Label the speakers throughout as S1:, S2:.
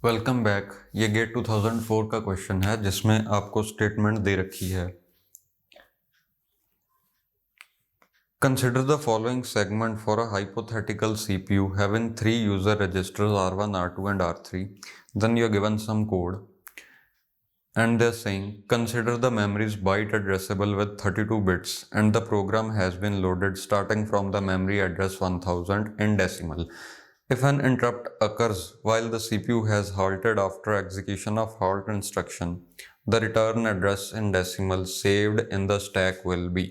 S1: Welcome back. ये gate 2004 का question है जिसमें आपको स्टेटमेंट दे रखी है। Consider the following segment for a hypothetical CPU having 3 user registers R1, R2 and R3. Then you are given some code and they're saying consider the memory is byte addressable with 32 bits and the program has been loaded starting from the memory address 1000 in decimal. If an interrupt occurs while the CPU has halted after execution of halt instruction, the return address in decimal saved in the stack will be.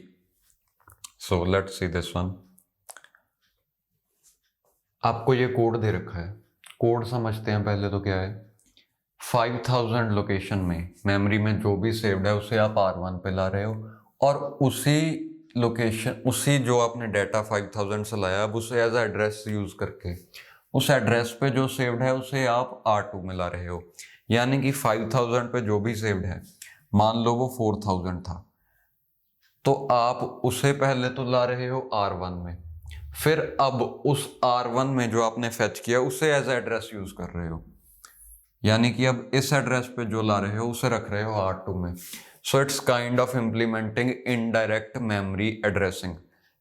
S1: So let's see this one. आपको ये code दे रखा है। Code समझते हैं पहले तो क्या है। 5000 लोकेशन में मेमोरी में जो भी सेव्ड है उसे आप R1 पे ला रहे हो और उसी लोकेशन उसी जो आपने डाटा 5000 से लाया अब उसे एज एड्रेस यूज करके उस एड्रेस पे जो सेव्ड है उसे आप R2 में ला रहे हो। यानी कि 5000 पे जो भी सेव्ड है, मान लो वो 4000 था, तो आप उसे पहले तो ला रहे हो R1 में, फिर अब उस R1 में जो आपने फेच किया उसे एज एड्रेस यूज कर रहे हो। यानी कि अब इस एड्रेस पे जो ला रहे हो उसे रख रहे हो R2 में। So it's kind of implementing indirect memory addressing.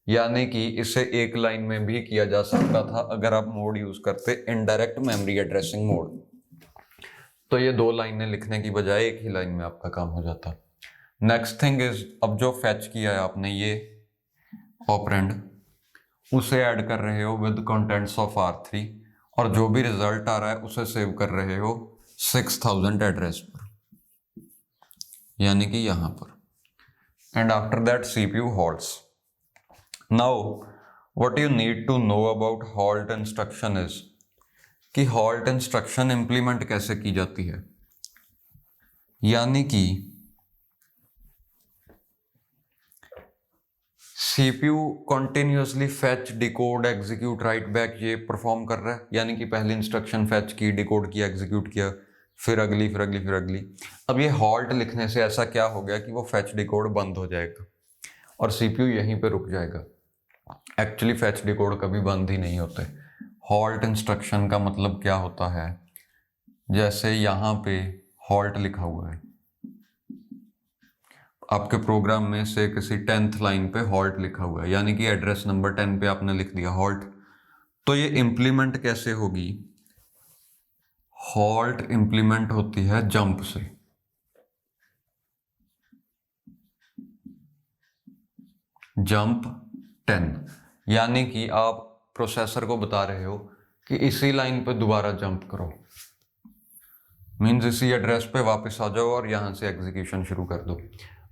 S1: यानी कि इसे एक लाइन में भी किया जा सकता था अगर आप मोड यूज करते इनडायरेक्ट मेमोरी एड्रेसिंग मोड। तो ये 2 लाइनें लिखने की बजाय एक ही लाइन में आपका काम हो जाता। नेक्स्ट थिंग इज, अब जो फेच किया है आपने ये ऑपरेंड, उसे ऐड कर रहे हो विद कंटेंट्स ऑफ R3 और जो भी रिजल्ट आ रहा है उसे सेव कर रहे हो 6000 एड्रेस पर, यानी कि यहां पर। And after that CPU halts. Now what you need to know about halt instruction is कि halt instruction इंप्लीमेंट कैसे की जाती है। यानी कि CPU continuously fetch, decode, execute, right back ये परफॉर्म कर रहा है। यानी कि पहली इंस्ट्रक्शन फेच की, डिकोड किया, एग्जीक्यूट किया, फिर अगली, फिर अगली, फिर अगली। अब ये हॉल्ट लिखने से ऐसा क्या हो गया कि वो फेच डिकोड बंद हो जाएगा और CPU यहीं पे रुक जाएगा। एक्चुअली फेच डिकोड कभी बंद ही नहीं होते। हॉल्ट इंस्ट्रक्शन का मतलब क्या होता है, जैसे यहाँ पे हॉल्ट लिखा हुआ है आपके प्रोग्राम में से किसी 10th लाइन पे हॉल्ट लिखा हुआ है, यानी कि एड्रेस नंबर 10 पे आपने लिख दिया हॉल्ट। तो ये इंप्लीमेंट कैसे होगी? हॉल्ट इंप्लीमेंट होती है जंप से। जंप 10, यानी कि आप प्रोसेसर को बता रहे हो कि इसी लाइन पे दोबारा जंप करो, मीन्स इसी एड्रेस पे वापस आ जाओ और यहां से एग्जीक्यूशन शुरू कर दो।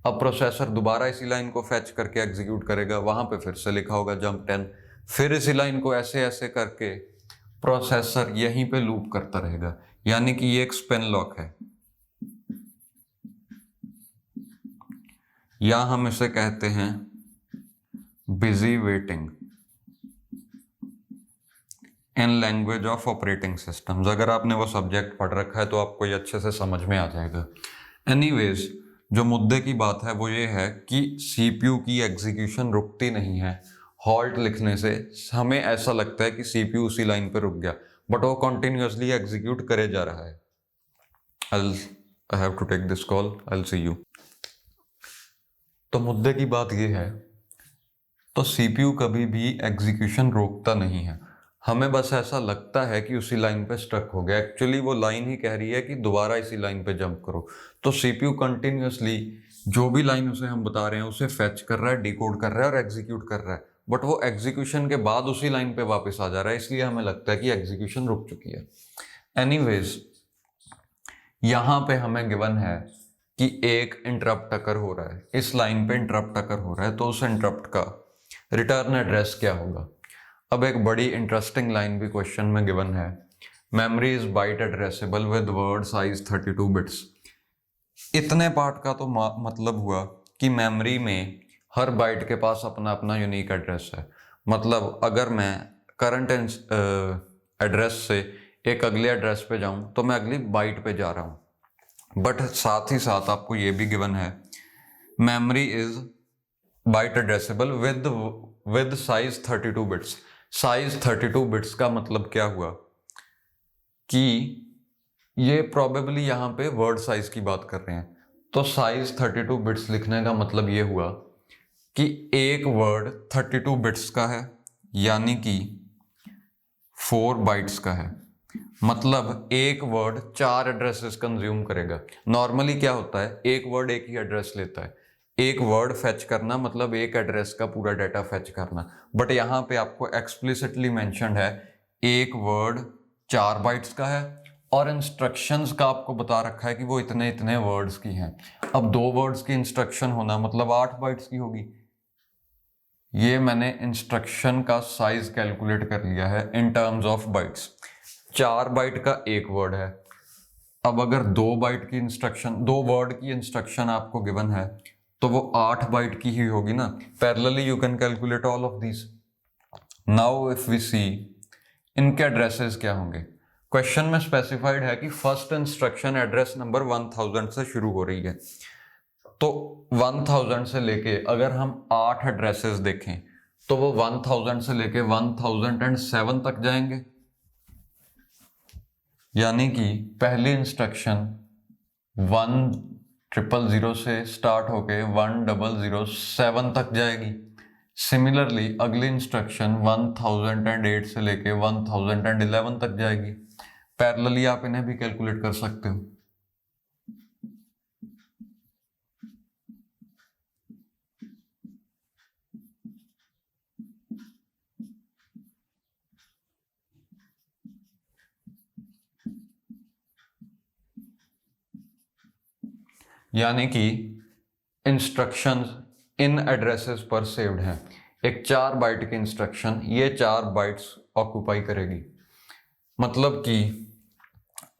S1: अब प्रोसेसर दोबारा इसी लाइन को फेच करके एग्जीक्यूट करेगा, वहां पे फिर से लिखा होगा जंप 10, फिर इसी लाइन को ऐसे ऐसे करके प्रोसेसर यहीं पे लूप करता रहेगा। यानी कि ये एक स्पिन लॉक है, या हम इसे कहते हैं busy waiting in language of operating systems. अगर आपने वो सब्जेक्ट पढ़ रखा है तो आपको ये अच्छे से समझ में आ जाएगा। एनीवेज, जो मुद्दे की बात है वो ये है कि CPU की एग्जीक्यूशन रुकती नहीं है। हॉल्ट लिखने से हमें ऐसा लगता है कि CPU उसी लाइन पे रुक गया, बट वो कंटिन्यूसली एग्जीक्यूट करे जा रहा है। I have to take this call. I'll see you. तो मुद्दे की बात ये है, तो CPU कभी भी एग्जीक्यूशन रोकता नहीं है। हमें बस ऐसा लगता है कि उसी लाइन पे स्टक हो गया, एक्चुअली वो लाइन ही कह रही है कि दोबारा इसी लाइन पे जंप करो। तो CPU कंटिन्यूसली जो भी लाइन उसे हम बता रहे हैं उसे फेच कर रहा है, डिकोड कर रहा है और एग्जीक्यूट कर रहा है, बट वो एग्जीक्यूशन के बाद उसी लाइन पे वापस आ जा रहा है, इसलिए हमें लगता है कि एग्जीक्यूशन रुक चुकी है। एनीवेज, यहां पे हमें गिवन है कि एक इंटरप्ट अकर हो रहा है, इस लाइन पे इंटरप्ट अकर हो रहा है, तो उस इंटरप्ट का रिटर्न एड्रेस क्या होगा। अब एक बड़ी इंटरेस्टिंग लाइन भी क्वेश्चन में गिवन है, memory is byte addressable with word size 32 bits. इतने पार्ट का तो मतलब हुआ कि मेमोरी में हर बाइट के पास अपना अपना यूनिक एड्रेस है। मतलब अगर मैं करंट एड्रेस से एक अगले एड्रेस पे जाऊं तो मैं अगली बाइट पे जा रहा हूं, बट साथ ही साथ आपको ये भी गिवन है memory is byte addressable with size 32 bits. Size 32 bits का मतलब क्या हुआ कि ये प्रोबेबली यहाँ पे वर्ड साइज की बात कर रहे हैं, तो साइज 32 बिट्स लिखने का मतलब ये हुआ कि एक वर्ड 32 बिट्स का है, यानी कि 4 बाइट्स का है। मतलब एक वर्ड 4 एड्रेसेस कंज्यूम करेगा। नॉर्मली क्या होता है, एक वर्ड एक ही एड्रेस लेता है। एक वर्ड फेच करना मतलब एक एड्रेस का पूरा डाटा फेच करना, बट यहाँ पे आपको एक्सप्लिसिटली मेंशन्ड है एक वर्ड 4 बाइट्स का है, और इंस्ट्रक्शंस का आपको बता रखा है कि वो इतने इतने वर्ड्स की हैं। अब 2 वर्ड्स की इंस्ट्रक्शन होना मतलब 8 बाइट्स की होगी। ये मैंने इंस्ट्रक्शन का साइज कैलकुलेट कर लिया है in terms of bytes. 4 byte का एक वर्ड है। अब अगर 2 बाइट की इंस्ट्रक्शन, 2 वर्ड की इंस्ट्रक्शन आपको गिवन है, तो वो 8 बाइट की ही होगी ना। Parallelly you can calculate all of these. Now if we see इनके एड्रेसेस क्या होंगे। क्वेश्चन में स्पेसिफाइड है कि फर्स्ट इंस्ट्रक्शन एड्रेस नंबर 1000 से शुरू हो रही है, तो 1000 से लेके अगर हम 8 एड्रेसेस देखें तो वो 1000 से लेके 1007 तक जाएंगे। यानी कि पहली इंस्ट्रक्शन 1000 से स्टार्ट होके 1007 तक जाएगी। सिमिलरली अगली इंस्ट्रक्शन 1008 से लेके 1011 तक जाएगी। पैरेलली आप इन्हें भी कैलकुलेट कर सकते हो। यानी कि इंस्ट्रक्शंस इन एड्रेसेस पर सेव्ड हैं। एक 4 बाइट की इंस्ट्रक्शन ये 4 बाइट्स ऑक्यूपाई करेगी। मतलब कि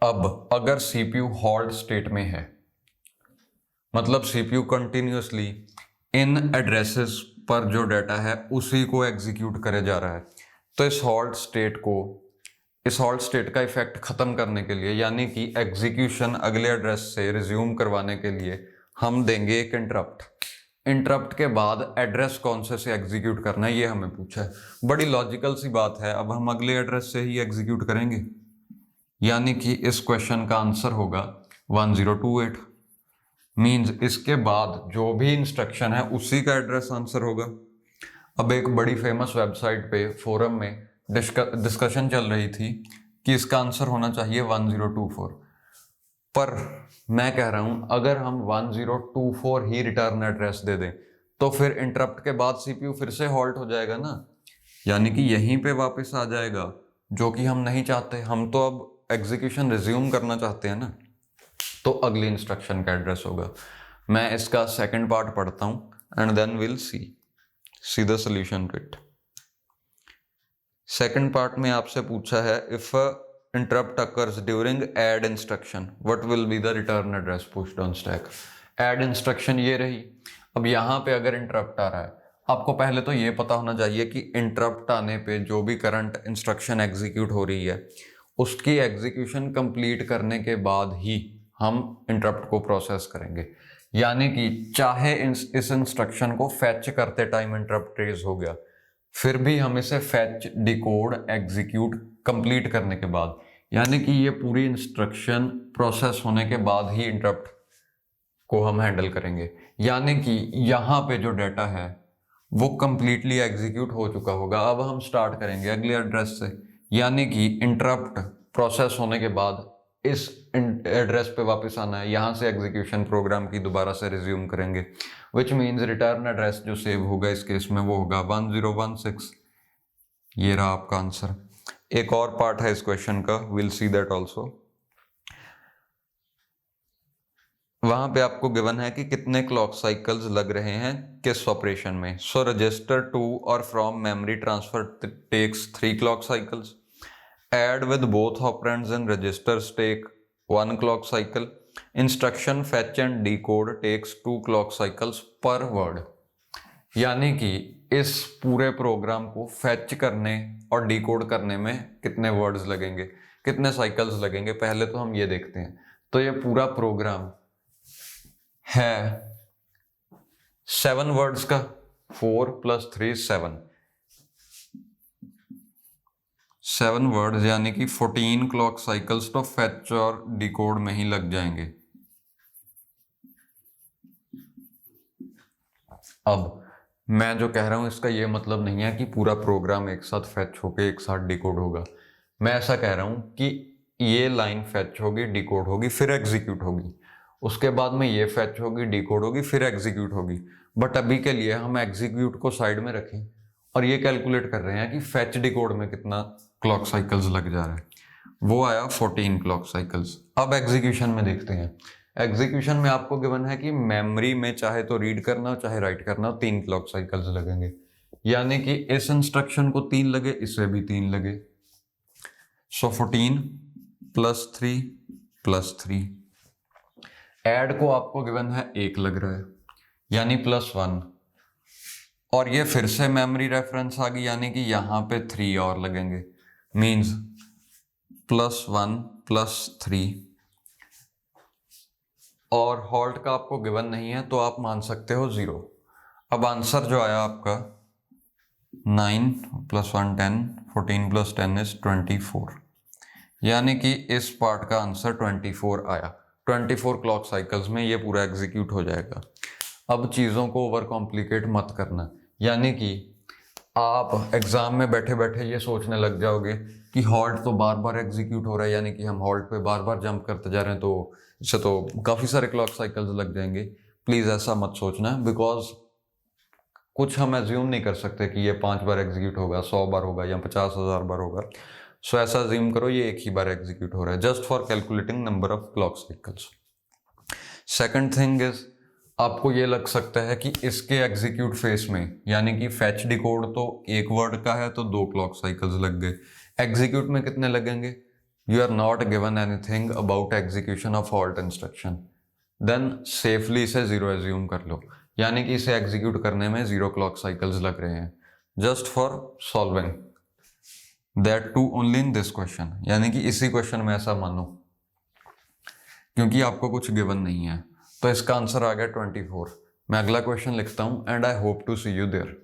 S1: अब अगर सीपीयू होल्ड स्टेट में है, मतलब सीपीयू कंटिन्यूअसली इन एड्रेसेस पर जो डाटा है उसी को एग्जीक्यूट करे जा रहा है, तो इस होल्ड स्टेट का इफेक्ट खत्म करने के लिए, यानी कि एग्जीक्यूशन अगले एड्रेस से रिज्यूम करवाने के लिए हम देंगे एक इंटरप्ट के बाद एड्रेस कौन से एग्जीक्यूट करना है ये हमें पूछा है। बड़ी लॉजिकल सी बात है, अब हम अगले एड्रेस से ही एग्जीक्यूट करेंगे, यानी कि इस क्वेश्चन का आंसर होगा 1028। मींस इसके बाद जो भी इंस्ट्रक्शन है उसी का एड्रेस आंसर होगा। अब एक बड़ी फेमस वेबसाइट पे फोरम में डिस्कशन चल रही थी कि इसका आंसर होना चाहिए 1024, पर मैं कह रहा हूं अगर हम 1024 ही रिटर्न एड्रेस दे दें तो फिर इंटरप्ट के बाद सीपीयू फिर से हॉल्ट हो जाएगा ना, यानी कि यहीं पे वापस आ जाएगा, जो कि हम नहीं चाहते। हम तो अब एग्जीक्यूशन रिज्यूम करना चाहते हैं ना, तो अगली इंस्ट्रक्शन का एड्रेस होगा। मैं इसका सेकंड पार्ट पढ़ता हूं and then will see the solution to it. Second part में आपसे पूछा है if interrupt occurs during add instruction what will be the return address pushed on stack. Add instruction ये रही। अब यहाँ पे अगर इंटरप्ट आ रहा है, आपको पहले तो ये पता होना चाहिए कि इंटरप्ट आने पे जो भी करंट इंस्ट्रक्शन एग्जीक्यूट हो रही है उसकी एग्जीक्यूशन कंप्लीट करने के बाद ही हम इंटरप्ट को प्रोसेस करेंगे। यानी कि चाहे इस इंस्ट्रक्शन को फैच करते टाइम इंटरप्ट रेज हो गया, फिर भी हम इसे फैच डिकोड एग्जीक्यूट कंप्लीट करने के बाद, यानी कि ये पूरी इंस्ट्रक्शन प्रोसेस होने के बाद ही इंटरप्ट को हम हैंडल करेंगे। यानी कि यहाँ पे जो डाटा है वो कंप्लीटली एग्जीक्यूट हो चुका होगा। अब हम स्टार्ट करेंगे अगले एड्रेस से, यानी कि इंटरप्ट प्रोसेस होने के बाद इस एड्रेस पे वापस आना है, यहाँ से एग्जीक्यूशन प्रोग्राम की दोबारा से रिज्यूम करेंगे, विच मीन्स रिटर्न एड्रेस जो सेव होगा इस केस में वो होगा 1016। ये रहा आपका आंसर। एक और पार्ट है इस क्वेश्चन का, विल सी दैट ऑल्सो। वहां पे आपको गिवन है कि कितने क्लॉक साइकिल्स लग रहे हैं किस ऑपरेशन में। सो रजिस्टर टू और from memory transfer takes 3 clock cycles. Add with both operands in registers take 1 clock cycle. Instruction fetch and decode takes 2 clock cycles per word. यानी कि इस पूरे प्रोग्राम को फैच करने और डिकोड करने में कितने वर्ड्स लगेंगे, कितने साइकिल्स लगेंगे, पहले तो हम ये देखते हैं। तो ये पूरा प्रोग्राम है 7 वर्ड्स का, 4 + 3 7, 7 वर्ड्स यानी कि 14 क्लॉक साइकिल्स तो फेच और डिकोड में ही लग जाएंगे। अब मैं जो कह रहा हूं इसका ये मतलब नहीं है कि पूरा प्रोग्राम एक साथ फेच होके एक साथ डिकोड होगा। मैं ऐसा कह रहा हूं कि ये लाइन फेच होगी, डिकोड होगी, फिर एग्जीक्यूट होगी, उसके बाद में ये फेच होगी, डिकोड होगी, फिर एग्जीक्यूट होगी। बट अभी के लिए हम एग्जीक्यूट को साइड में रखें और ये कैलकुलेट कर रहे हैं कि फेच डिकोड में कितना क्लॉक साइकिल्स लग जा रहा है। वो आया 14 क्लॉक साइकिल्स। अब एग्जीक्यूशन में देखते हैं। एग्जीक्यूशन में आपको गिवन है कि मेमोरी में चाहे तो रीड करना हो चाहे राइट करना हो 3 क्लॉक साइकिल्स लगेंगे, यानी कि इस इंस्ट्रक्शन को 3 लगे, इसे भी 3 लगे। सो 14 + 3 + 3। ऐड को आपको गिवन है 1 लग रहा है, यानी +1, और ये फिर से मेमोरी रेफरेंस आ गई, यानी कि यहां पे 3 और लगेंगे, मींस +1 + 3। और हॉल्ट का आपको गिवन नहीं है तो आप मान सकते हो 0। अब आंसर जो आया आपका 9 + 1 10, 14 + 10 is 24, यानी कि इस पार्ट का आंसर 24 आया। 24 क्लॉक साइकिल्स में ये पूरा एग्जीक्यूट हो जाएगा। अब चीज़ों को ओवर कॉम्प्लिकेट मत करना, यानी कि आप एग्जाम में बैठे बैठे ये सोचने लग जाओगे कि हॉल्ट तो बार बार एग्जीक्यूट हो रहा है, यानी कि हम हॉल्ट पे बार बार जंप करते जा रहे हैं, तो इससे तो काफ़ी सारे क्लॉक साइकिल्स लग जाएंगे। प्लीज़ ऐसा मत सोचना, बिकॉज कुछ हम एज्यूम नहीं कर सकते कि ये 5 बार एग्जीक्यूट होगा, 100 बार होगा या 50,000 बार होगा। सो ऐसा एज्यूम करो ये एक ही बार एग्जीक्यूट हो रहा है, just for calculating number of clock cycles. Second thing is, आपको ये लग सकता है कि इसके एग्जीक्यूट फेस में, यानी कि फेच डिकोड तो 1 वर्ड का है तो 2 क्लॉक साइकिल्स लग गए, एग्जीक्यूट में कितने लगेंगे? You are not given anything about execution of halt instruction, then safely इसे 0 एज्यूम कर लो, यानी कि इसे एग्जीक्यूट करने में 0 क्लॉक साइकिल्स लग रहे हैं, just for solving that to only in this question, यानी कि इसी क्वेश्चन में ऐसा मानो, क्योंकि आपको कुछ गिवन नहीं है। तो इसका आंसर आ गया 24। मैं अगला क्वेश्चन लिखता हूं and I hope to see you there.